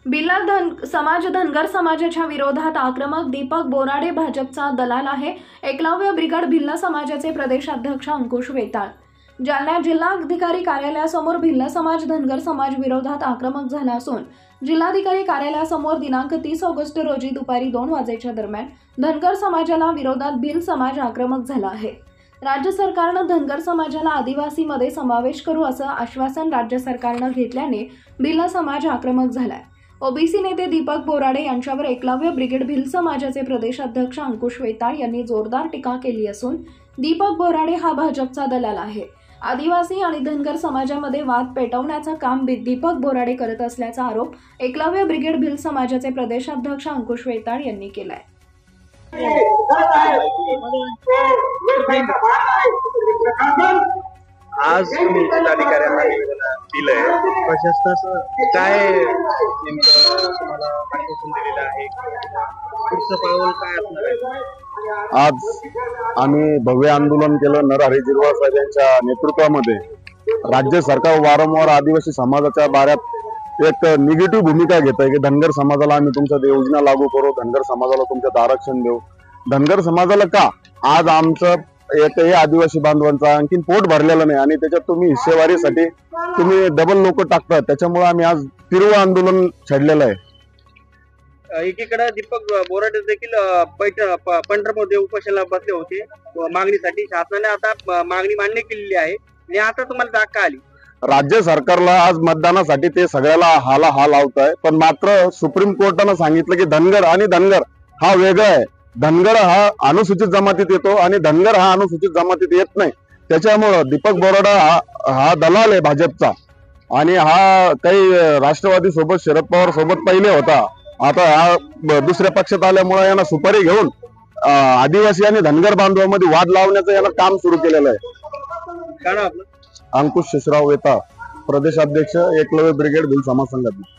बिल्ला समाज धनगर समाजाच्या विरोधात आक्रमक दीपक बोराडे भाजपचा दलाल आहे। एकलव्य ब्रिगेड भिल्ल समाजाचे प्रदेशाध्यक्ष अंकुश वेताळ जालना जिल्हाधिकारी कार्यालयासमोर भिल्ल समाज धनगर समाज विरोधात आक्रमक झाला असून जिल्हाधिकारी कार्यालयासमोर दिनांक 30 ऑगस्ट रोजी दुपारी 2 वाजेच्या दरम्यान धनगर समाजाला विरोधात भिल्ल समाज आक्रमक झाला आहे। राज्य सरकारनं धनगर समाजाला आदिवासीमध्ये समावेश करू असं आश्वासन राज्य सरकारनं घेतल्याने भिल्ल समाज आक्रमक झालाय। ओबीसी नेते दीपक बोराडे यांच्यावर एकलव्य ब्रिगेड भिल्ल समाजाचे प्रदेशाध्यक्ष अंकुश वेताळ यांनी जोरदार टीका केली असून दीपक बोराडे हा भाजपचा दलाल आहे। आदिवासी आणि धनगर समाजामध्ये वाद पेटवण्याचं काम दीपक बोराडे करत असल्याचा आरोप एकलव्य ब्रिगेड भिल्ल समाजाचे प्रदेशाध्यक्ष अंकुश वेताळ यांनी केलाय। आज तुम्ही जिल्हाधिकाऱ्यांना दिलंय, प्रशासनाचं काय नेमकं तुम्हाला आश्वासन दिलेलं आहे, पुढचं पाऊल काय असणार आहे? आज आम्ही भव्य आंदोलन केलं नरहरी झिरवाळ साहेबांच्या नेतृत्वामध्ये। राज्य सरकार वारंवार आदिवासी समाजाच्या बाऱ्यात एक निगेटिव्ह भूमिका घेत आहे की धनगर समाजाला आम्ही तुमच्या योजना लागू करू, धनगर समाजाला तुमच्यात आरक्षण देऊ। धनगर समाजाला का आज आमचं एकही आदिवासी बांधवांचा आणखीन पोट भरलेलं नाही आणि त्याच्यात तुम्ही हिस्सेवारीसाठी तुम्ही डबल लोक टाकतात, त्याच्यामुळे आम्ही आज तीव्र आंदोलन छेडलेलं आहे। एकीकडे दीपक बोराडे देखील पंढरपूरमध्ये उपोषणाला बसले होते मागणीसाठी। शासनाने आता मागणी मान्य केलेली आहे आणि आता तुम्हाला जाग का आली? राज्य सरकारला आज मतदानासाठी ते सगळ्याला हा लावत आहे, पण मात्र सुप्रीम कोर्टानं सांगितलं की धनगर हा वेगळा आहे। धनगर हा अनुसूचित जमातीत येतो आणि धनगर हा अनुसूचित जमातीत येत नाही। त्याच्यामुळं दीपक बोराडा हा दलाल आहे भाजपचा आणि हा काही राष्ट्रवादी सोबत शरद पवार सोबत पहिले होता, आता हा दुसऱ्या पक्षात आल्यामुळे यांना सुपारी घेऊन आदिवासी आणि धनगर बांधवांमध्ये वाद लावण्याचं याला काम सुरू केलेलं आहे। काय नाव आपलं? अंकुश शिशराव वेताळ, प्रदेशाध्यक्ष एकलव्य ब्रिगेड भिल्ल समाज संघटना।